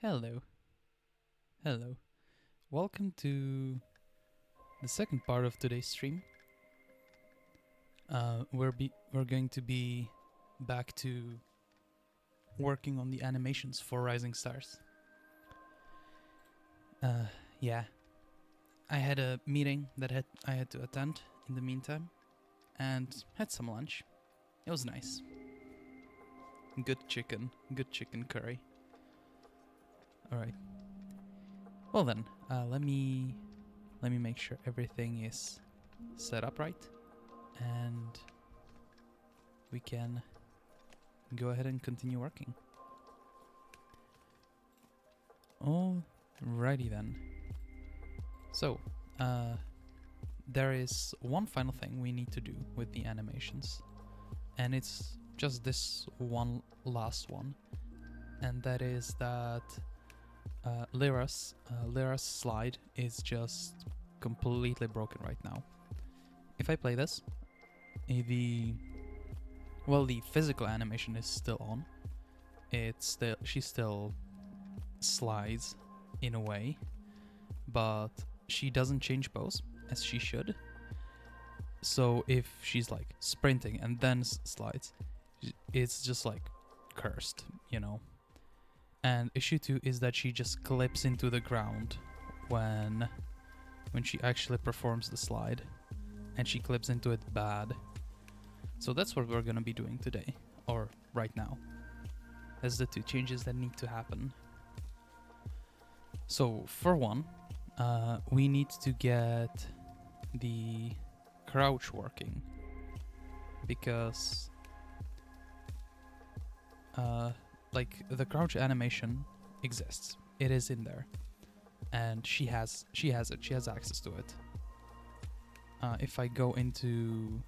Hello. Hello. Welcome to the second part of today's stream. We're going to be back to working on the animations for Rising Stars. Yeah. I had a meeting that I had to attend in the meantime and had some lunch. It was nice. Good chicken curry. All right. Well then, let me make sure everything is set up right, and we can go ahead and continue working. Alrighty then. So, there is one final thing we need to do with the animations, and it's just this one last one, and that is that Lyra's slide is just completely broken right now. If I play this, the physical animation is still on. She still slides in a way, but she doesn't change pose as she should. So if she's like sprinting and then slides, it's just like cursed, you know. And issue 2 is that she just clips into the ground when she actually performs the slide, and she clips into it bad. So that's what we're gonna be doing today, or right now. That's the two changes that need to happen. So for one, we need to get the crouch working, because the crouch animation exists. It is in there, and she has access to it. If I go into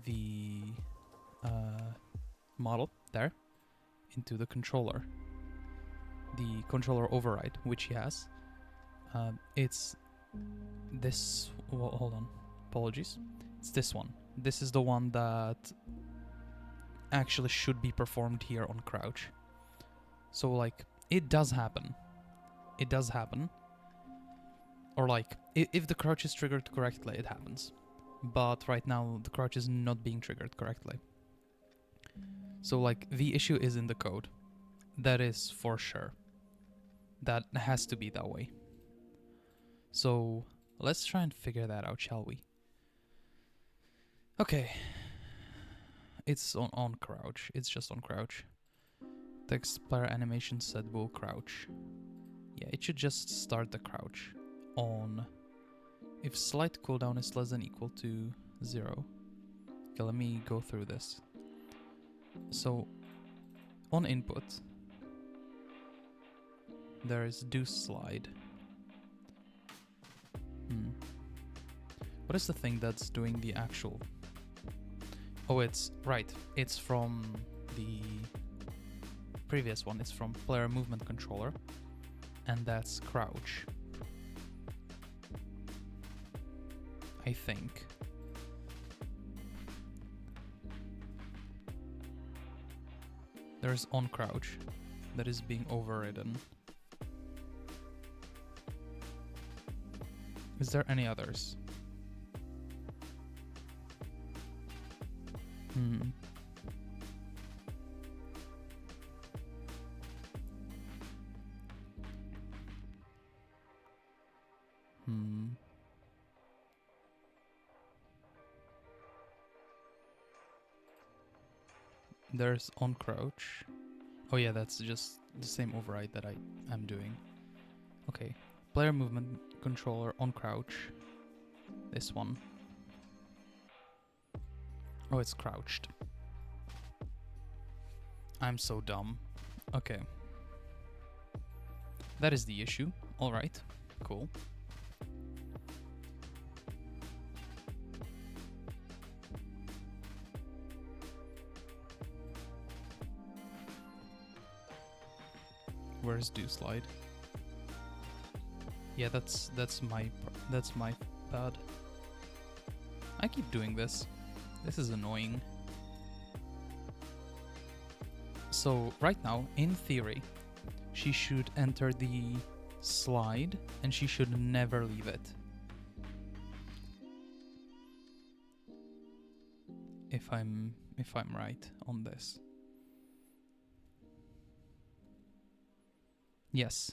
the model there, into the controller override, which she has, it's this. Well, hold on, apologies. It's this one. This is the one that actually should be performed here on crouch. So like, it does happen. Or like, if the crouch is triggered correctly, it happens. But right now, the crouch is not being triggered correctly. So like, the issue is in the code. That is for sure. That has to be that way. So let's try and figure that out, shall we? Okay. It's on crouch. It's just on crouch. Text player animation set will crouch. Yeah, it should just start the crouch on if slide cooldown is less than equal to 0. Okay, let me go through this. So on input, there is do slide. What is the thing that's doing the actual? Oh, it's right. It's from the previous one. It's from player movement controller, and that's crouch, I think. There's on crouch that is being overridden. Is there any others? There's on crouch. Oh yeah, that's just the same override that I'm doing. Okay, player movement controller on crouch. This one. Oh, it's crouched. I'm so dumb. Okay. That is the issue. Alright, cool. Where's do slide? Yeah, that's my bad. I keep doing this. This is annoying. So right now, in theory, she should enter the slide and she should never leave it. If I'm right on this. Yes.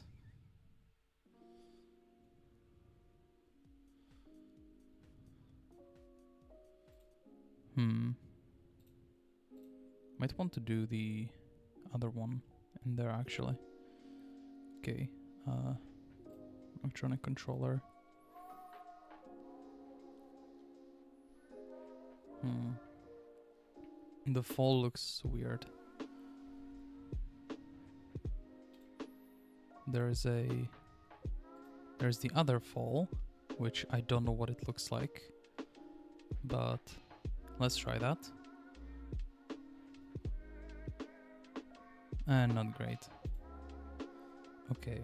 Might want to do the other one in there actually. Okay. Electronic controller. The fall looks weird. There's the other fall, which I don't know what it looks like, but let's try that. And not great. Okay.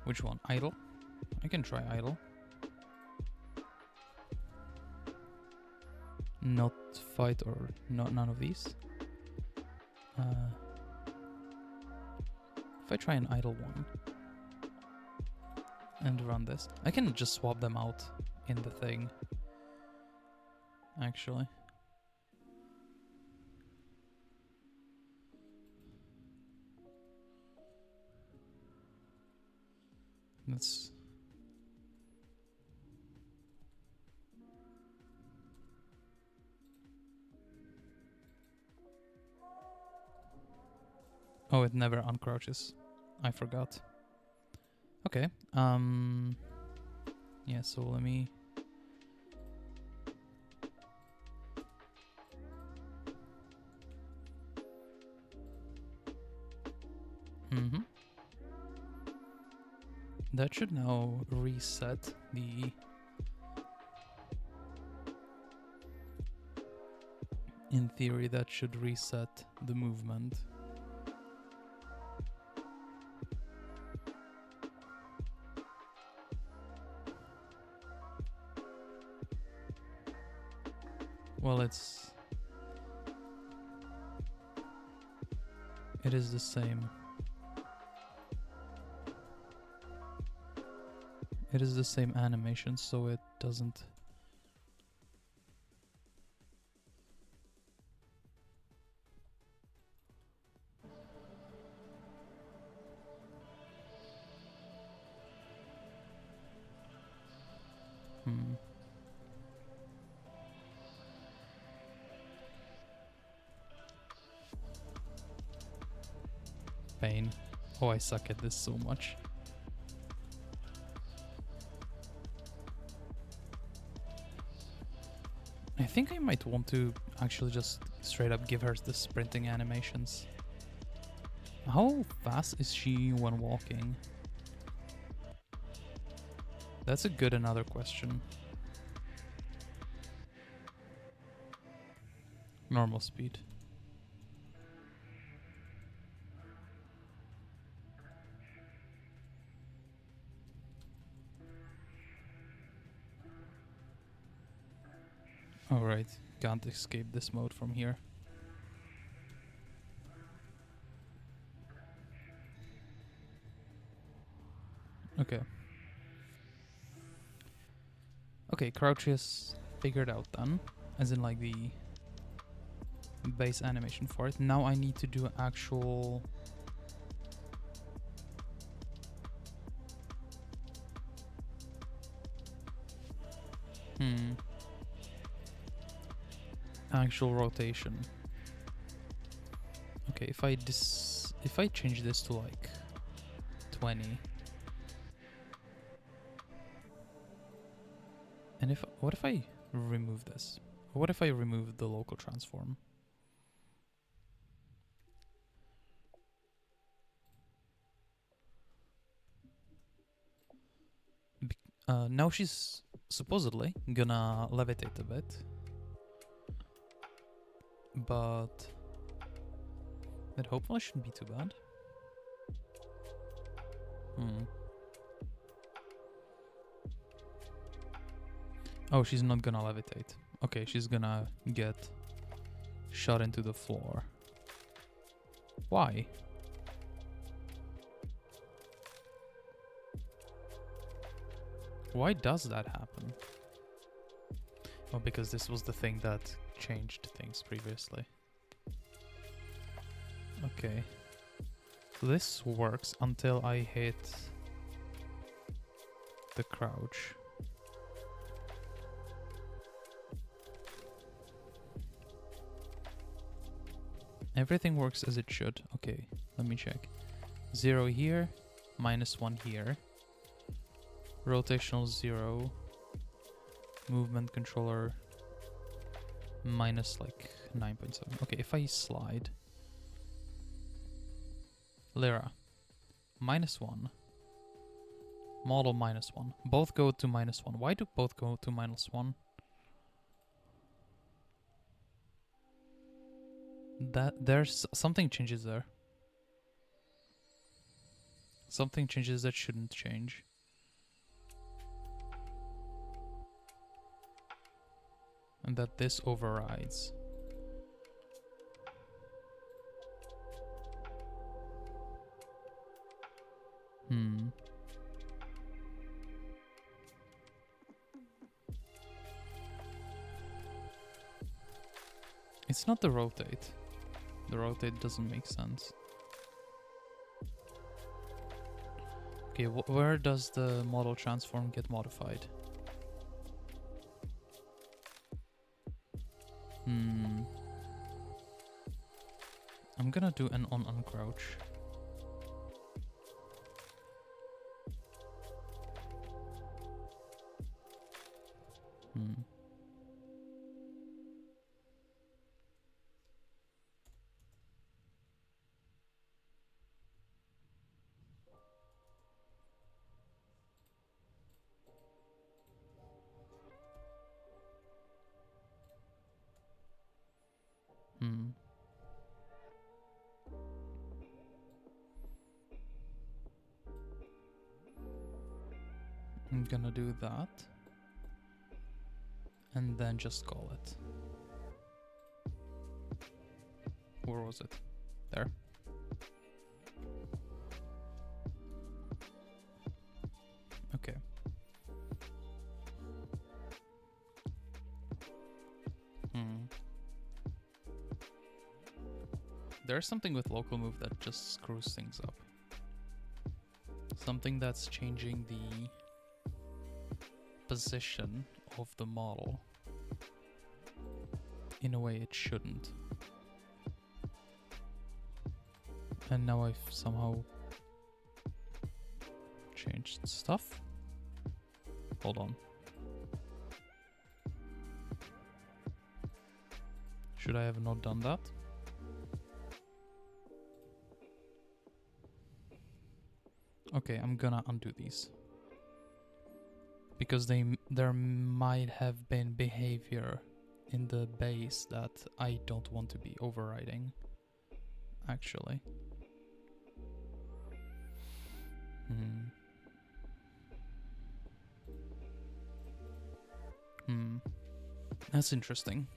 Which one? Idle? I can try idle. Not fight or none of these. If I try an idle one and run this, I can just swap them out in the thing. Actually. Let's... Oh, it never uncrouches. I forgot. Okay. Yeah, so let me... That should now reset the... In theory, that should reset the movement. Well, it is the same. It is the same animation, so it doesn't... Pain. Oh, I suck at this so much. I think I might want to actually just straight up give her the sprinting animations. How fast is she when walking? That's a good another question. Normal speed. Alright, can't escape this mode from here. Okay. Okay, crouch is figured out then. As in like the base animation for it. Now I need to do actual... Actual rotation. Okay, if I change this to like 20, and what if I remove this? Or what if I remove the local transform? Now she's supposedly gonna levitate a bit. But that hopefully shouldn't be too bad. Oh, she's not gonna levitate. Okay, she's gonna shot into the floor. Why? Why does that happen? Oh, because this was the thing that changed things previously. Okay. So this works until I hit the crouch. Everything works as it should. Okay, let me check. 0 here, -1 here. Rotational 0. Movement controller minus like 9.7. Okay, if I slide. Lyra, -1. Model -1. Both go to -1. Why do both go to -1? There's something changes there. Something changes that shouldn't change. And that this overrides. It's not the rotate. The rotate doesn't make sense. Okay, where does the model transform get modified? I'm gonna do an on uncrouch. I'm gonna do that. And then just call it. Where was it? There. Okay. There's something with local move that just screws things up. Something that's changing the position of the model in a way it shouldn't. And now I've somehow changed stuff. Hold on. Should I have not done that? Okay, I'm gonna undo these. Because there might have been behavior in the base that I don't want to be overriding, actually. That's interesting.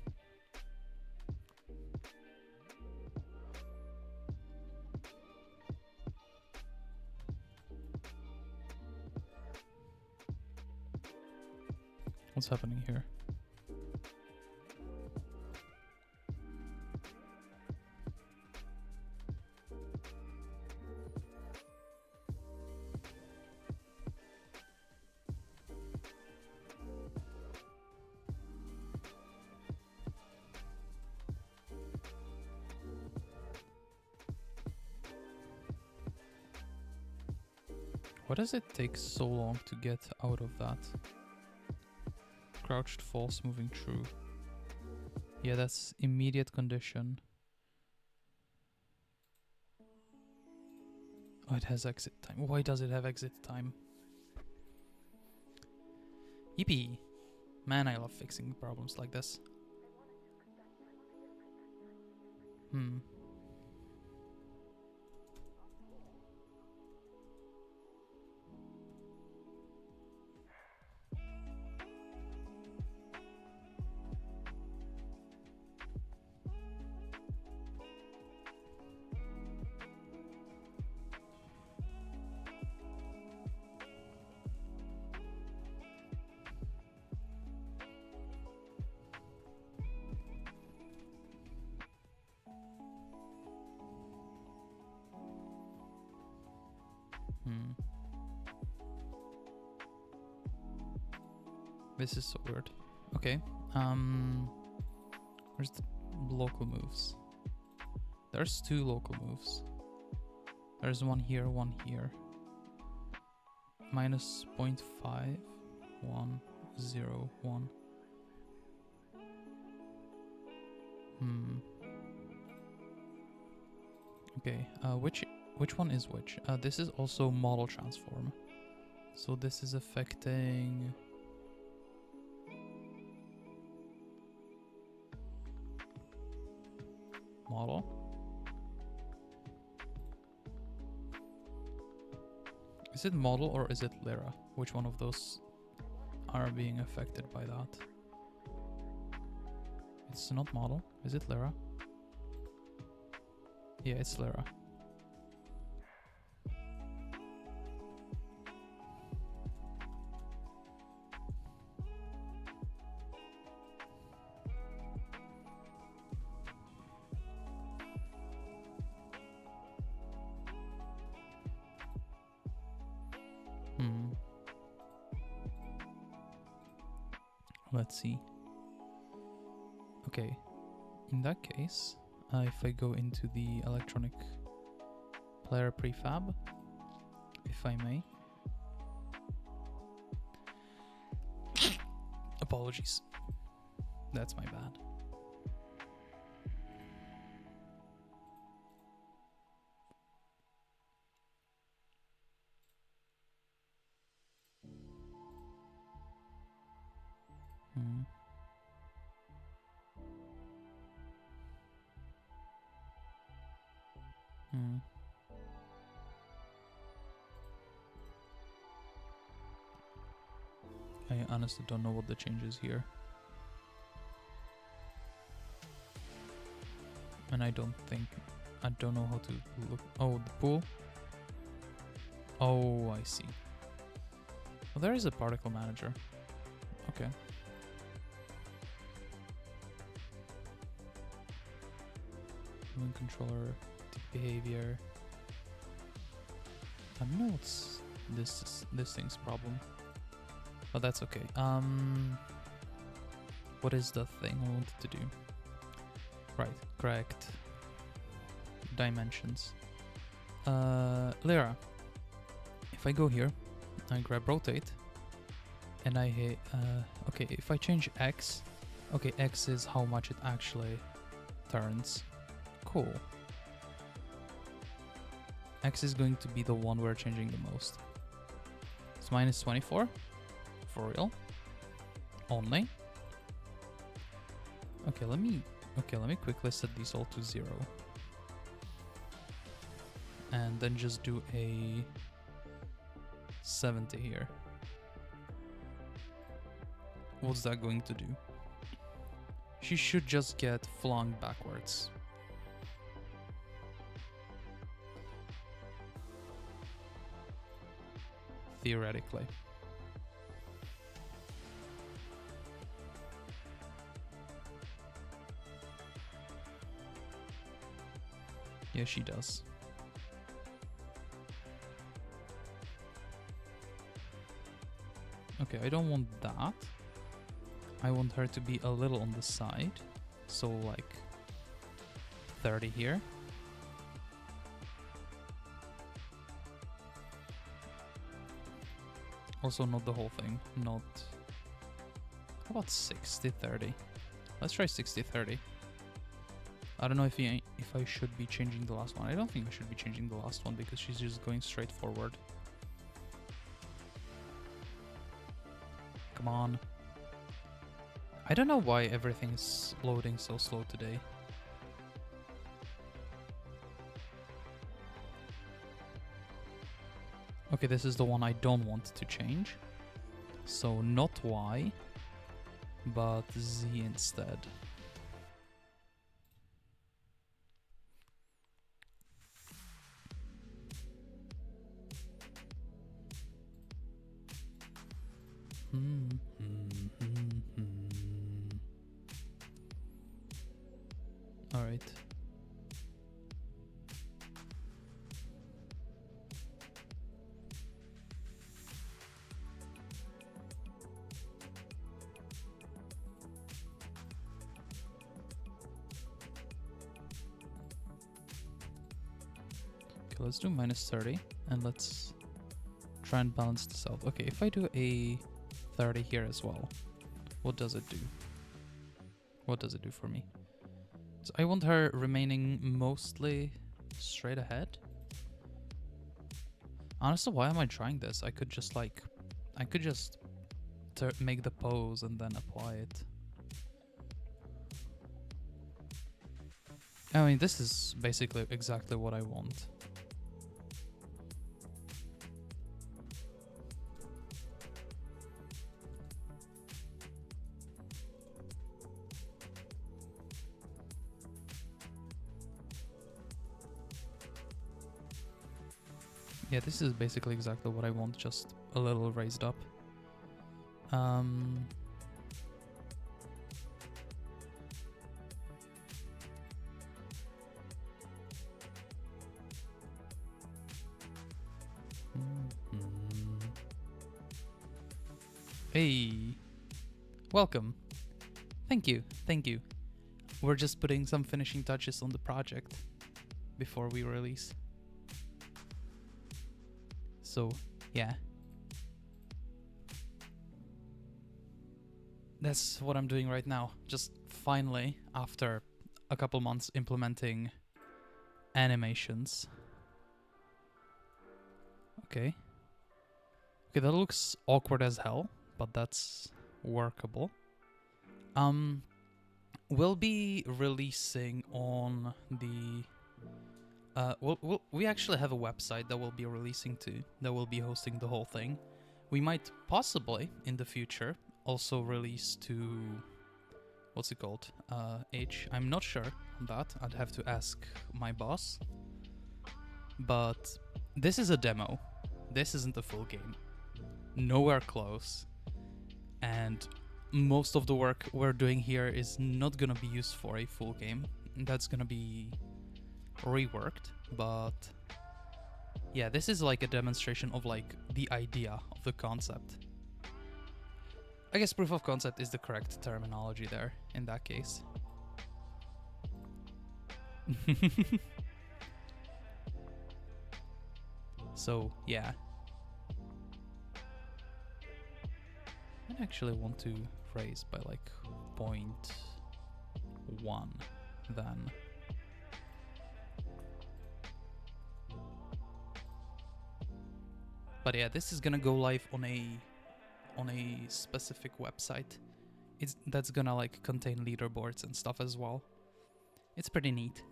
What's happening here? Why does it take so long to get out of that? Crouched false moving true. Yeah, that's immediate condition. Oh, it has exit time. Why does it have exit time? Yippee! Man, I love fixing problems like this. This is so weird. Okay. Where's the local moves? There's 2 local moves. There's one here, one here. Minus 0.5, 1, 0, 1. Okay, which one is which? This is also model transform. So this is affecting... model. Is it model or is it Lyra? Which one of those are being affected by that? It's not model. Is it Lyra? Yeah, it's Lyra. Let's see. Okay, in that case, if I go into the electronic player prefab, if I may. Apologies. That's my bad. I honestly don't know what the change is here. And I don't know how to look. Oh, the pool? Oh, I see. Well, there is a particle manager. Okay. Moving controller, behavior. I don't know what's this thing's problem. But that's okay. What is the thing I wanted to do? Right, correct. Dimensions. Lyra. If I go here, I grab rotate, and I hit, okay, if I change X, okay, X is how much it actually turns. Cool. X is going to be the one we're changing the most. It's minus 24. For real? Only? Okay, let me quickly set these all to 0. And then just do a 70 here. What's that going to do? She should just get flung backwards. Theoretically. Yeah, she does. Okay, I don't want that. I want her to be a little on the side. So like 30 here. Also not the whole thing, not... How about 60-30? Let's try 60-30. I don't know if I should be changing the last one. I don't think I should be changing the last one because she's just going straight forward. Come on. I don't know why everything is loading so slow today. Okay, this is the one I don't want to change. So not Y, but Z instead. All right. let's do -30 and let's try and balance this out. Okay, if I do a 30 here as well, what does it do? What does it do for me? So I want her remaining mostly straight ahead. Honestly, why am I trying this? I could just like, make the pose and then apply it. I mean, this is basically exactly what I want. Yeah, this is basically exactly what I want, just a little raised up. Hey, welcome. Thank you, thank you. We're just putting some finishing touches on the project before we release. So, yeah. That's what I'm doing right now. Just finally, after a couple months implementing animations. Okay. Okay, that looks awkward as hell, but that's workable. We'll be releasing on the... we actually have a website that we'll be releasing to, that will be hosting the whole thing. We might possibly, in the future, also release to... what's it called? I'm not sure on that. I'd have to ask my boss. But this is a demo. This isn't a full game. Nowhere close. And most of the work we're doing here is not gonna be used for a full game. That's gonna be reworked, but yeah, this is like a demonstration of like the idea of the concept. I guess proof of concept is the correct terminology there in that case. So yeah, I actually want to raise by like 0.1 then. But yeah, this is gonna go live on a specific website. That's gonna like contain leaderboards and stuff as well. It's pretty neat.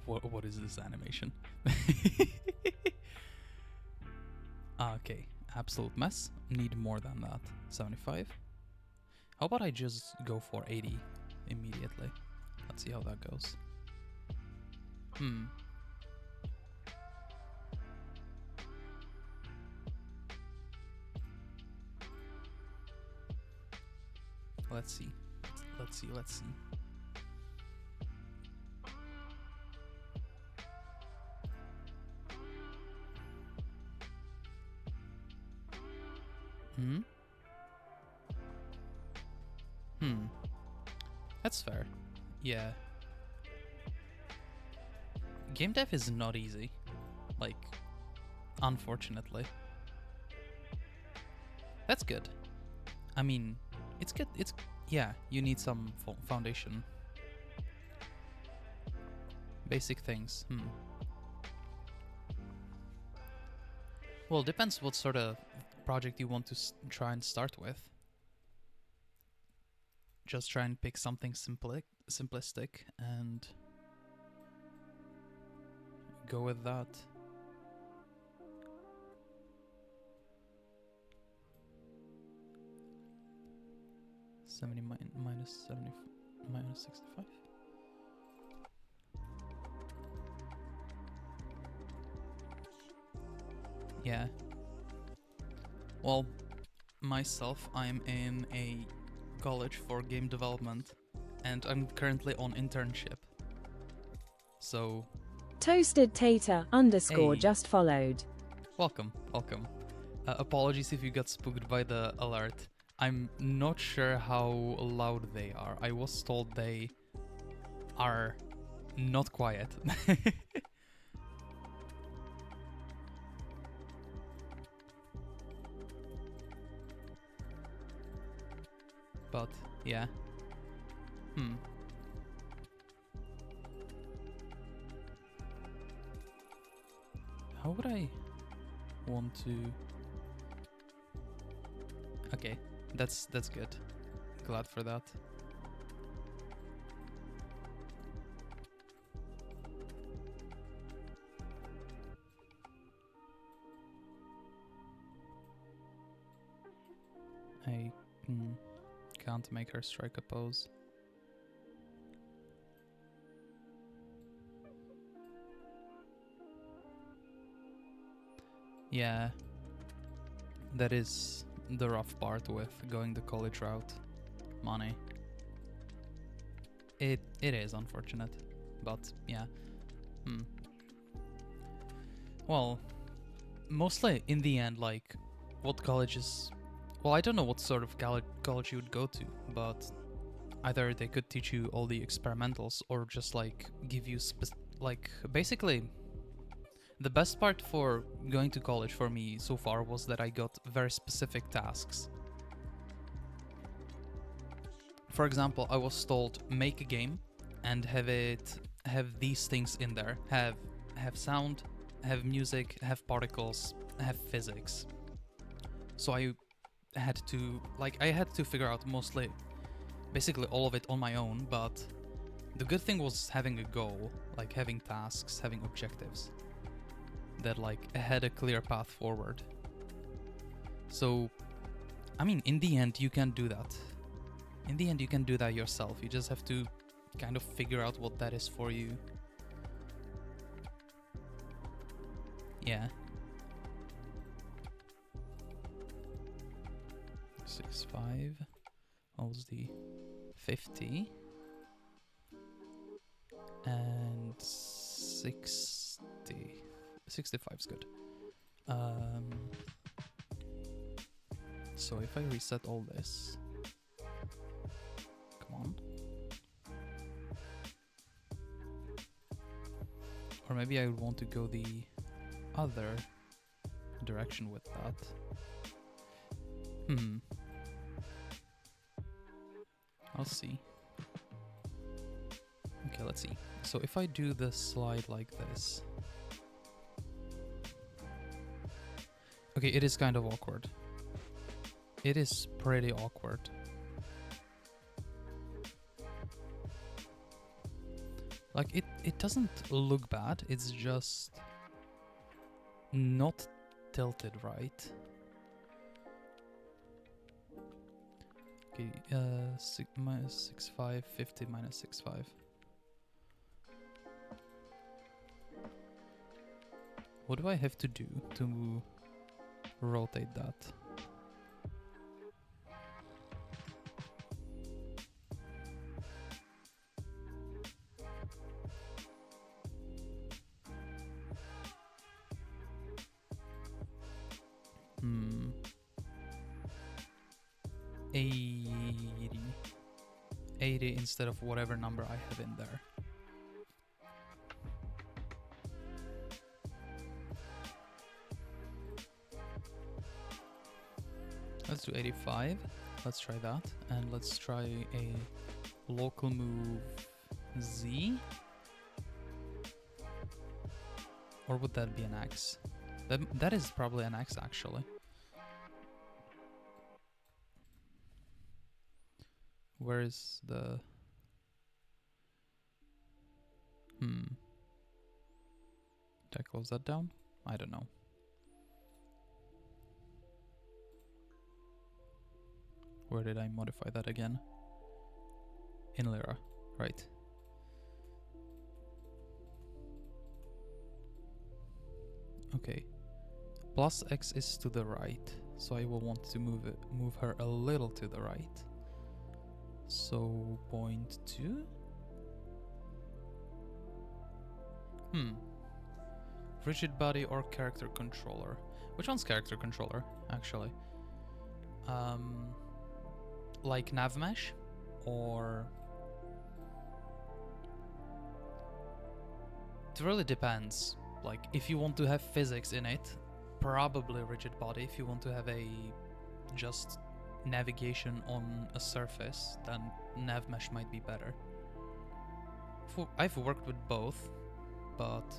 What is this animation? Okay, absolute mess. Need more than that. 75. How about I just go for 80 immediately? Let's see how that goes. Let's see. That's fair. Yeah. Game dev is not easy. Like, unfortunately. That's good. I mean, it's good. Yeah, you need some foundation. Basic things. Well, depends what sort of project you want to try and start with. Just try and pick something simplistic and go with that. minus 65. Yeah. Well, myself, I'm in a college for game development, and I'm currently on internship. So... Toasted Tater _ Hey. just followed. Welcome. Apologies if you got spooked by the alert. I'm not sure how loud they are. I was told they are not quiet. But yeah. How would I want to... Okay, that's good. Glad for that. I can't make her strike a pose. Yeah, that is the rough part with going the college route. Money. It is unfortunate, but yeah. Well, mostly in the end, like, what colleges... Well, I don't know what sort of college you would go to, but either they could teach you all the experimentals or just, like, give you... like, basically... The best part for going to college for me so far was that I got very specific tasks. For example, I was told, make a game and have these things in there. Have sound, have music, have particles, have physics. So I had to figure out basically all of it on my own, but the good thing was having a goal, like having tasks, having objectives that like had a clear path forward. So, I mean, in the end, you can do that. In the end, you can do that yourself. You just have to kind of figure out what that is for you. Yeah. 6.5. What was the 50? And 60. 65 is good. So if I reset all this, come on. Or maybe I would want to go the other direction with that. I'll see. Okay, let's see. So if I do the slide like this. Okay, it is kind of awkward. It is pretty awkward. Like, it doesn't look bad, it's just not tilted right. Okay, minus 6.5, 50 minus 6.5. What do I have to do to rotate that? Hmm. 80 instead of whatever number I have in there. Let's do 85. Let's try that. And let's try a local move Z. Or would that be an X? That is probably an X, actually. Where is the... Did I close that down? I don't know. Where did I modify that again? In Lyra, right. Okay. Plus X is to the right, so I will want to move her a little to the right. So 0.2. Rigid body or character controller? Which one's character controller, actually? like Navmesh, or it really depends. Like, if you want to have physics in it, probably rigid body. If you want to have a just navigation on a surface, then Navmesh might be better. I've worked with both, but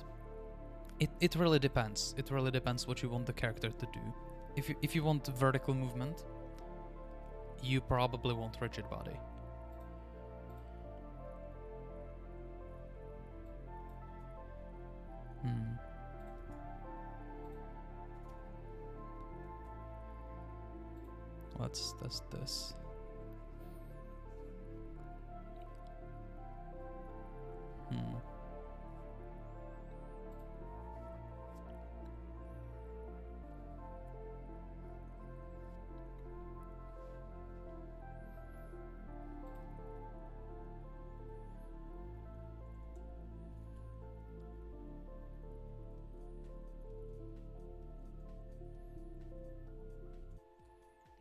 it really depends. It really depends what you want the character to do. If you want vertical movement, you probably want rigid body. Let's test this.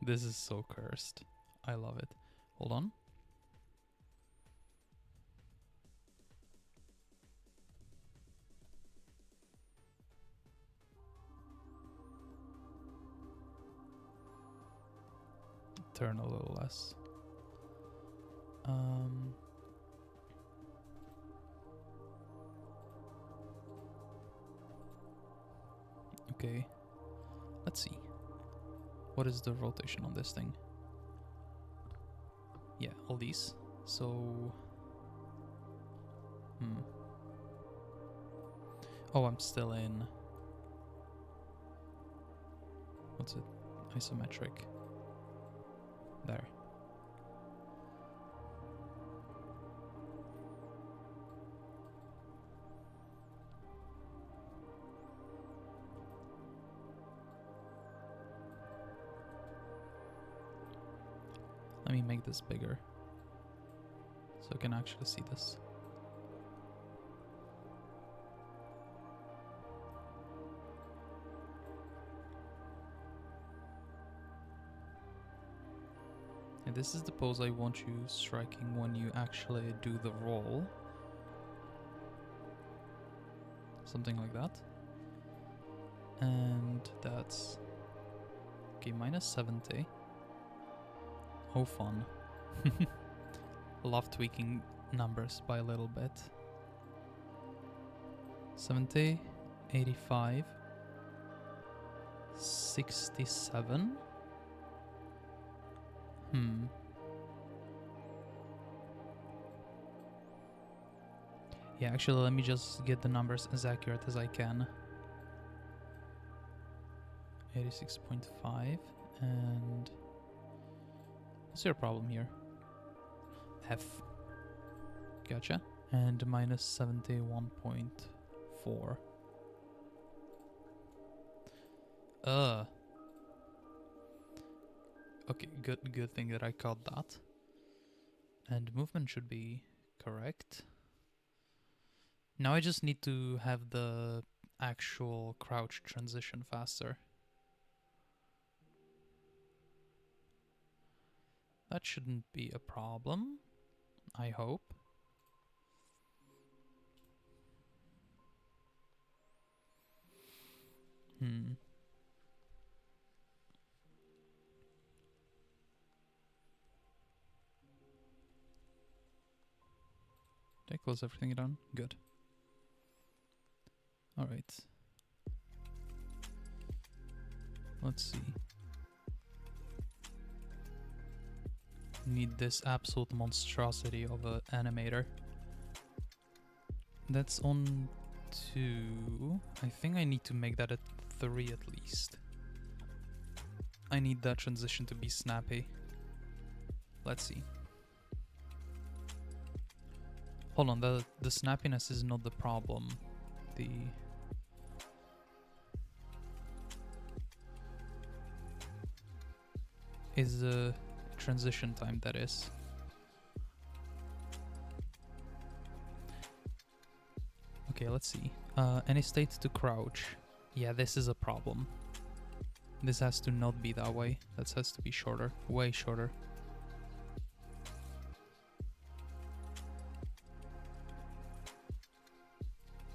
This is so cursed. I love it. Hold on. Turn a little less. Okay. Let's see. What is the rotation on this thing? Yeah, all these. So... Oh, I'm still in... What's it? Isometric. There. Let me make this bigger so I can actually see this. And this is the pose I want you striking when you actually do the roll. Something like that. And that's... Okay, minus 70. Oh, fun. Love tweaking numbers by a little bit. 70, 85, 67. Yeah, actually, let me just get the numbers as accurate as I can. 86.5 and... What's your problem here? F. Gotcha. And minus 71.4. Okay, good thing that I caught that. And movement should be correct. Now I just need to have the actual crouch transition faster. That shouldn't be a problem, I hope. Did I close everything down? Good. Alright. Let's see. Need this absolute monstrosity of an animator. That's on 2. I think I need to make that at 3 at least. I need that transition to be snappy. Let's see. Hold on, the snappiness is not the problem. Is the transition time, that is. Okay, let's see. Any state to crouch. Yeah, this is a problem. This has to not be that way. That has to be shorter. Way shorter.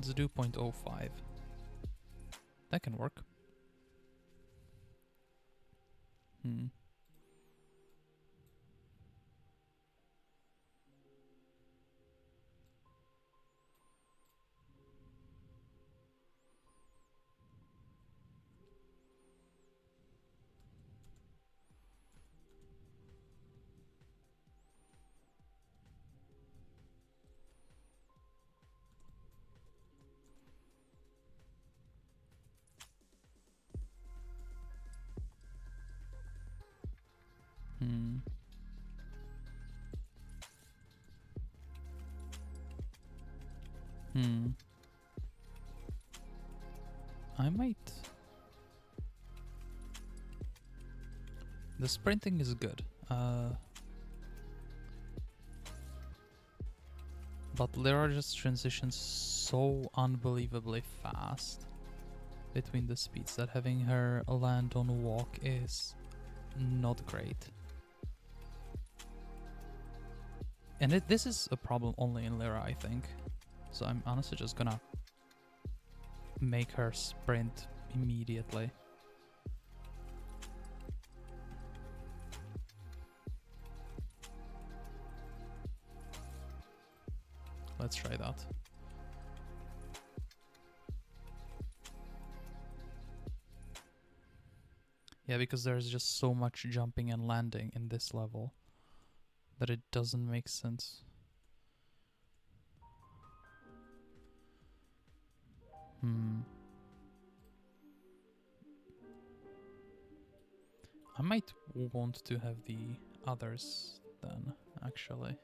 Let's do 0.05. That can work. Hmm. Hmm. Hmm. I might... The sprinting is good. But there are just transitions so unbelievably fast between the speeds that having her land on walk is not great. And this is a problem only in Lyra, I think. So I'm honestly just gonna make her sprint immediately. Let's try that. Yeah, because there's just so much jumping and landing in this level that it doesn't make sense. I might want to have the others then, actually.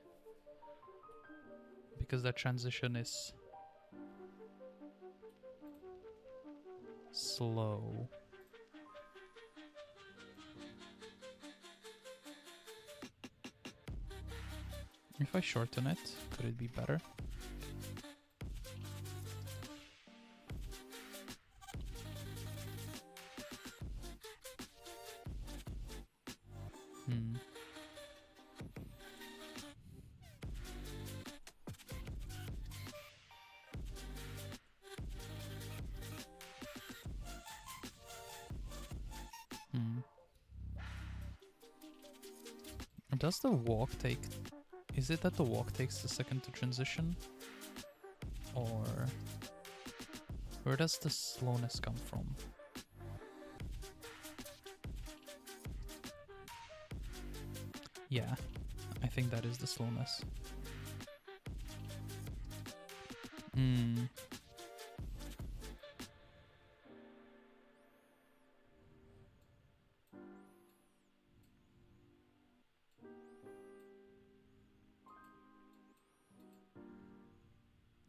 Because that transition is slow. If I shorten it, could it be better? Hmm. Hmm. Does the walk take... Is it that the walk takes a second to transition? Or... Where does the slowness come from? Yeah, I think that is the slowness. Hmm.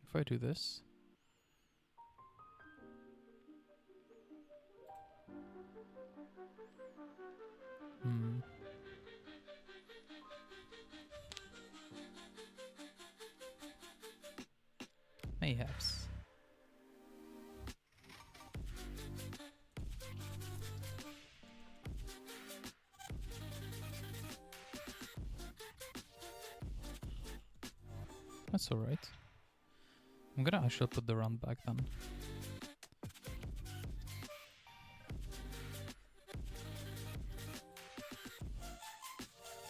If I do this... Hmm. Mayhaps. That's alright. I'm gonna actually put the run back then.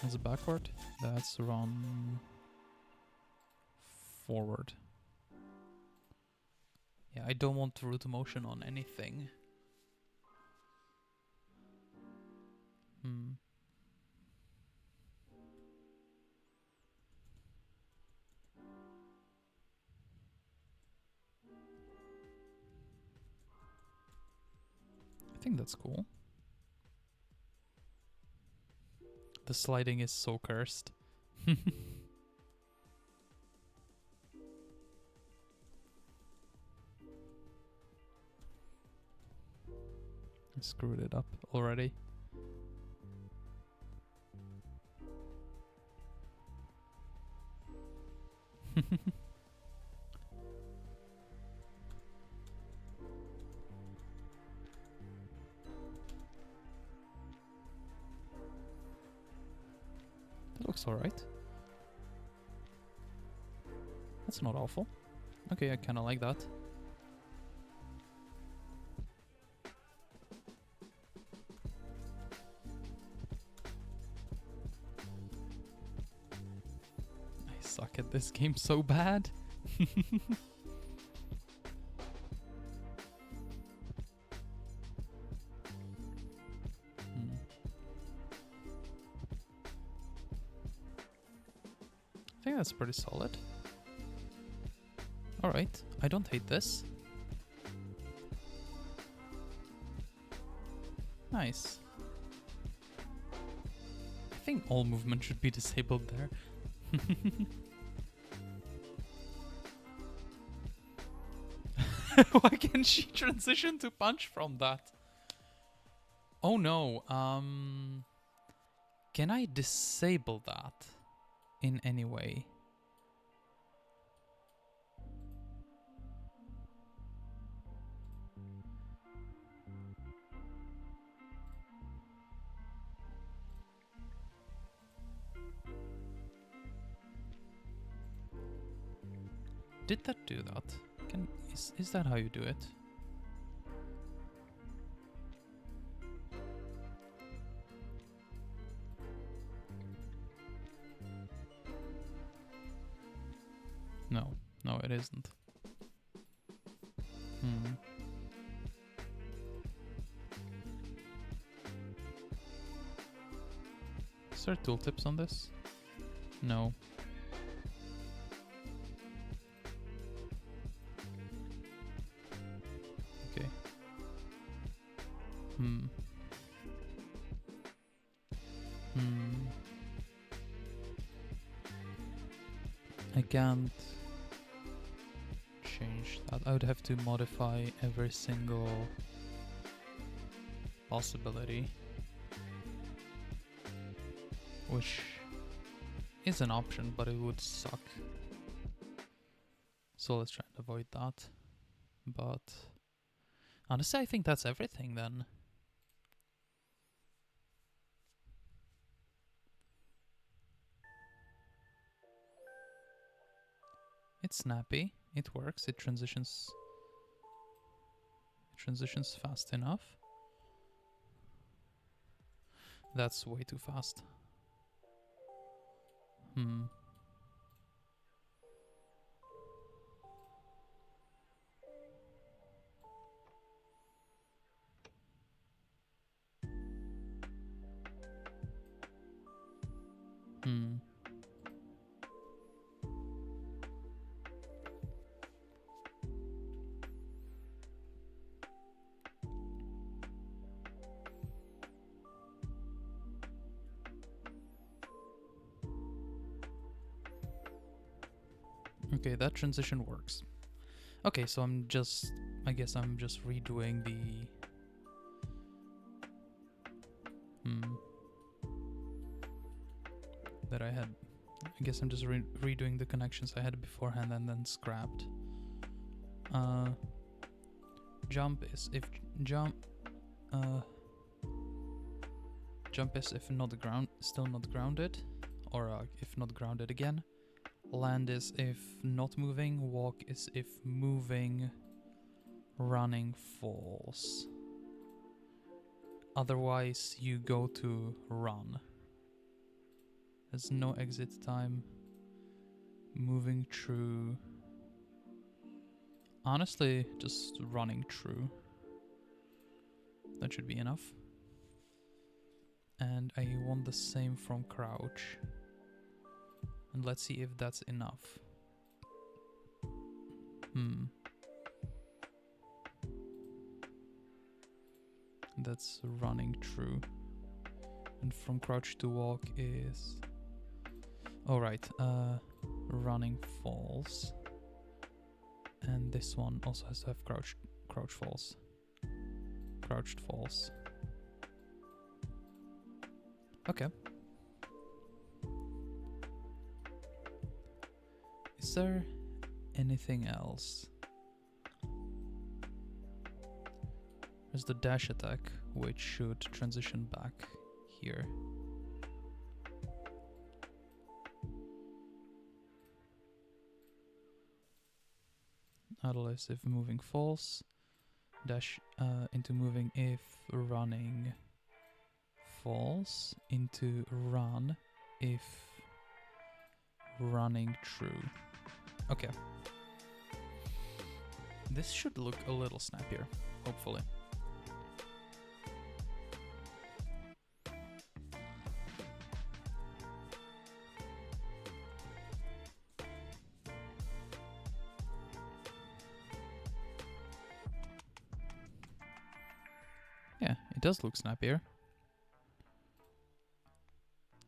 That's backward. That's run forward. Yeah, I don't want root motion on anything. Hmm. I think that's cool. The sliding is so cursed. I screwed it up already. That looks alright. That's not awful. Okay, I kinda like that. This game's so bad. I think that's pretty solid. Alright, I don't hate this. Nice. I think all movement should be disabled there. Why can't she transition to punch from that? Oh no, can I disable that in any way? Did that do that? Is that how you do it? No, it isn't. Is there tooltips on this? No. Okay. I can't change that. I would have to modify every single possibility, which is an option, but it would suck. So let's try and avoid that. But honestly, I think that's everything then. It's snappy, it works, it transitions fast enough. That's way too fast. Okay, that transition works. Okay, so I guess I'm just redoing the... that I had. I guess I'm just redoing the connections I had beforehand and then scrapped. Jump is if still not grounded, or if not grounded again. Land is if not moving, walk is if moving, running falls. Otherwise, you go to run. There's no exit time. Moving true. Honestly, just running true. That should be enough. And I want the same from crouch. And let's see if that's enough. That's running true. And from crouch to walk is... Alright, running falls. And this one also has to have crouch falls. Crouched falls. Okay. Is there anything else? There's the dash attack, which should transition back here. Otherwise, if moving falls, dash into moving if running falls, into run if running through. Okay. This should look a little snappier, hopefully. Yeah, it does look snappier.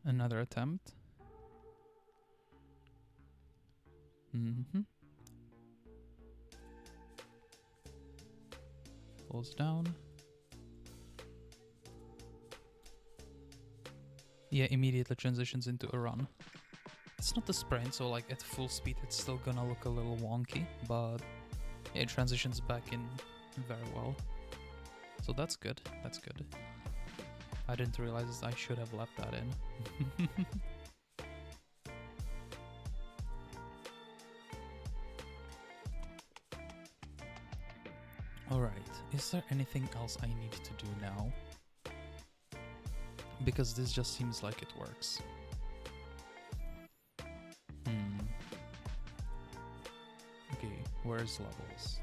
Another attempt. Falls down. Yeah, immediately transitions into a run. It's not a sprint, so like at full speed it's still gonna look a little wonky, but yeah, it transitions back in very well. So that's good, that's good. I didn't realize I should have left that in. Alright, is there anything else I need to do now? Because this just seems like it works. Okay, where's levels?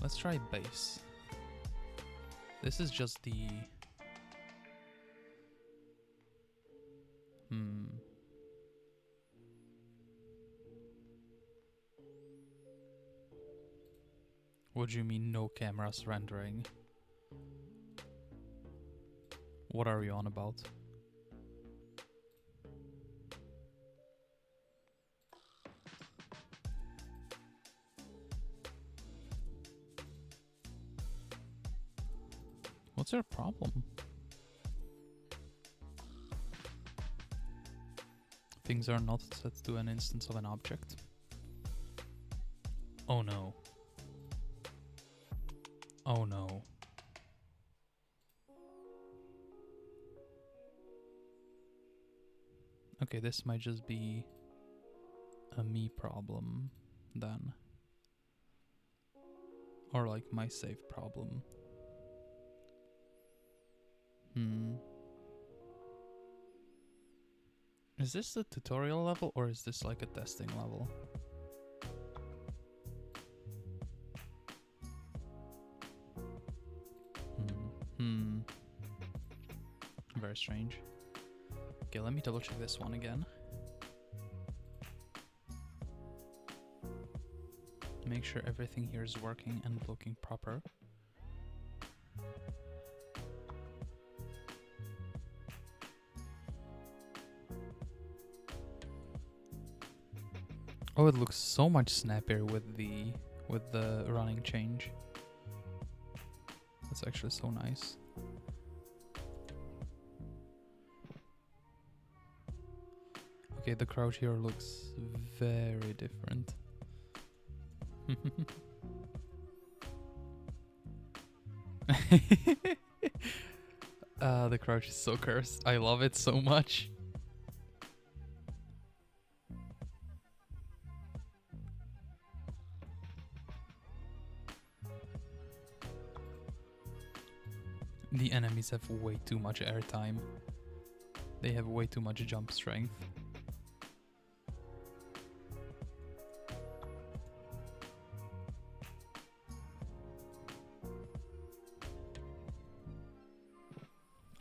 Let's try base. This is just the... What do you mean no cameras rendering? What are you on about? What's your problem? Things are not set to an instance of an object. Oh no. Oh no. Okay, this might just be a me problem then. Or like my save problem. Is this the tutorial level or is this like a testing level? Very strange. Okay, let me double check this one again. Make sure everything here is working and looking proper. Oh, it looks so much snappier with the running change. That's actually so nice. Okay, the crouch here looks very different. The crouch is so cursed. I love it so much. The enemies have way too much airtime. They have way too much jump strength.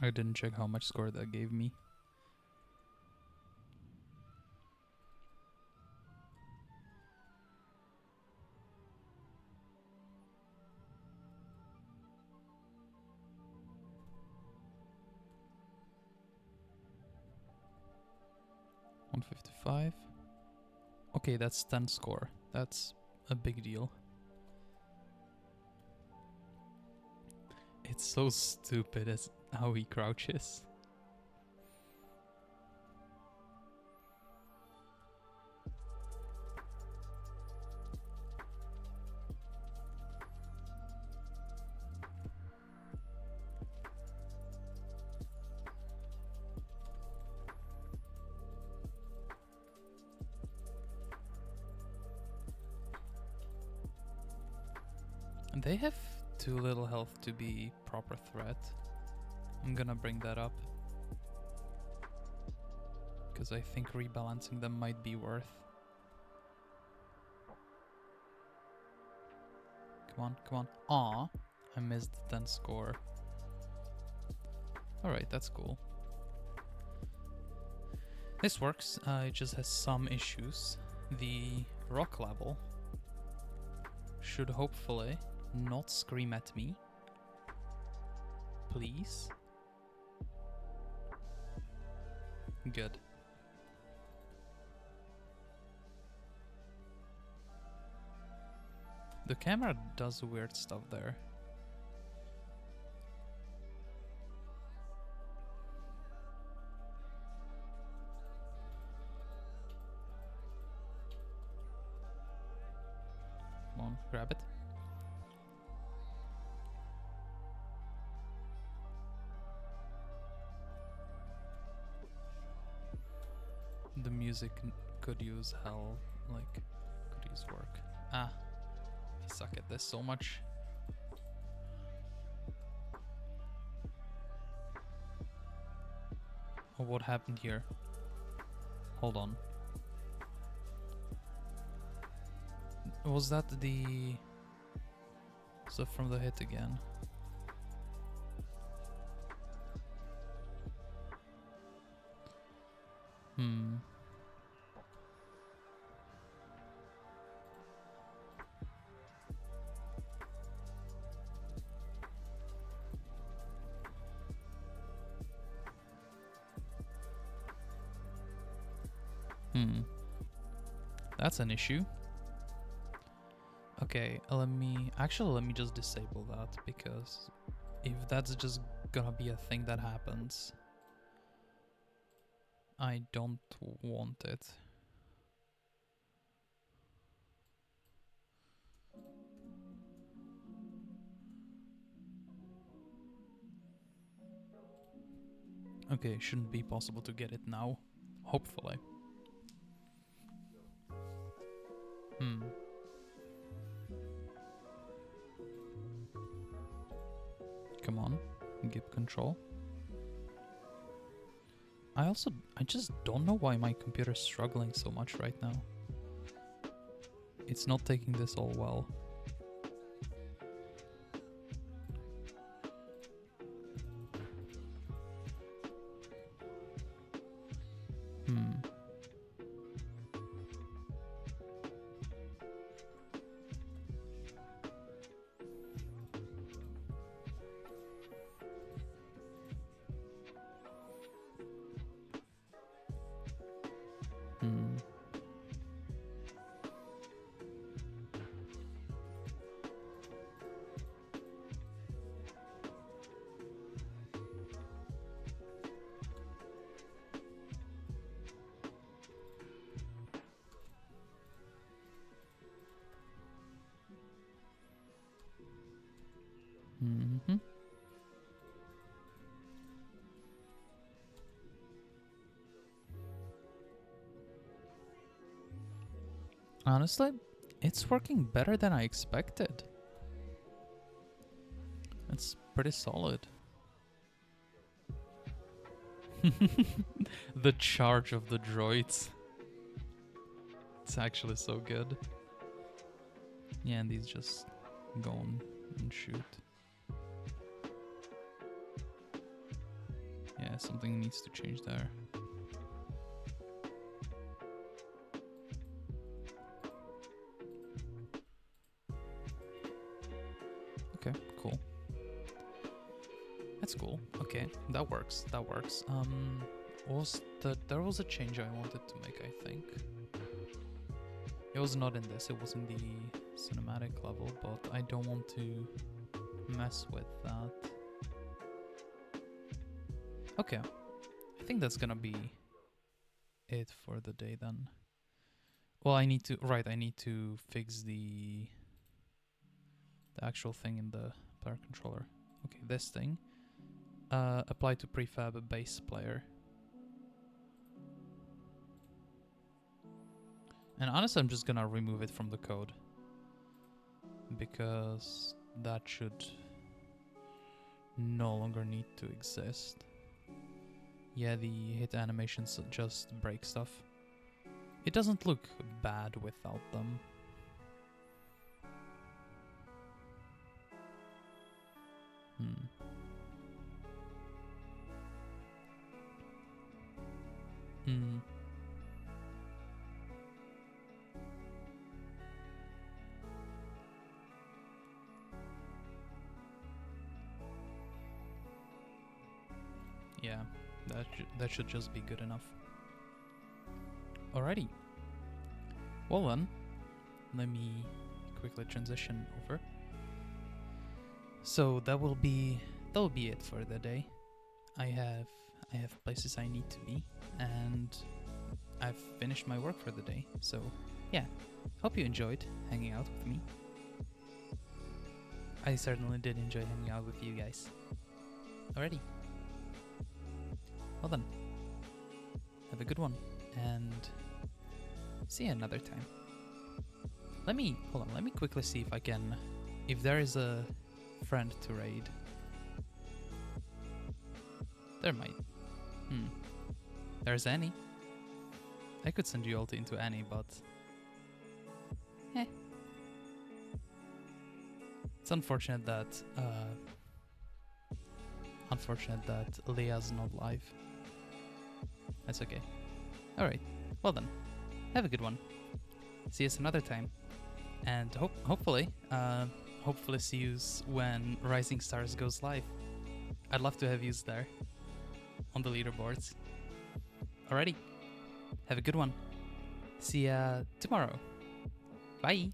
I didn't check how much score that gave me. $155. Okay, that's 10 score. That's a big deal. It's so stupid as how he crouches. They have too little health to be proper threat. I'm gonna bring that up. because I think rebalancing them might be worth. Come on, come on. Aw, I missed the 10 score. Alright, that's cool. This works, it just has some issues. The rock level should hopefully not scream at me. Please. Good. The camera does weird stuff there. Come on, grab it. The music could use hell, like, could use work. Ah, I suck at this so much. Oh, what happened here? Hold on. Was that the stuff from the hit again? That's an issue. Okay, let me just disable that, because if that's just gonna be a thing that happens, I don't want it. Okay, shouldn't be possible to get it now. Hopefully. Come on, give control. I just don't know why my computer's struggling so much right now. It's not taking this all well. Honestly, it's working better than I expected. It's pretty solid. The charge of the droids. It's actually so good. Yeah, and these just go on and shoot. Yeah, something needs to change there. Okay, cool. That's cool. Okay, that works. That works. There was a change I wanted to make, I think. It was not in this, it was in the cinematic level, but I don't want to mess with that. Okay, I think that's gonna be it for the day then. Well, I need to fix the actual thing in the player controller. Okay, this thing. Apply to prefab base player. And honestly, I'm just gonna remove it from the code, because that should no longer need to exist. yeah, the hit animations just break stuff. It doesn't look bad without them. Hmm. Yeah, that should just be good enough. Alrighty. Well then, let me quickly transition over. So that will be it for the day. I have places I need to be, and I've finished my work for the day. So yeah, hope you enjoyed hanging out with me. I certainly did enjoy hanging out with you guys. Alrighty. Well then, have a good one, and see you another time. Let me quickly see if there is a friend to raid. There might. There's Annie. I could send you all into Annie, but it's unfortunate that Leah's not live. That's okay. Alright, well then, have a good one. See us another time. And hopefully see you when Rising Stars goes live. I'd love to have you there on the leaderboards. Alrighty, have a good one. See ya tomorrow. Bye.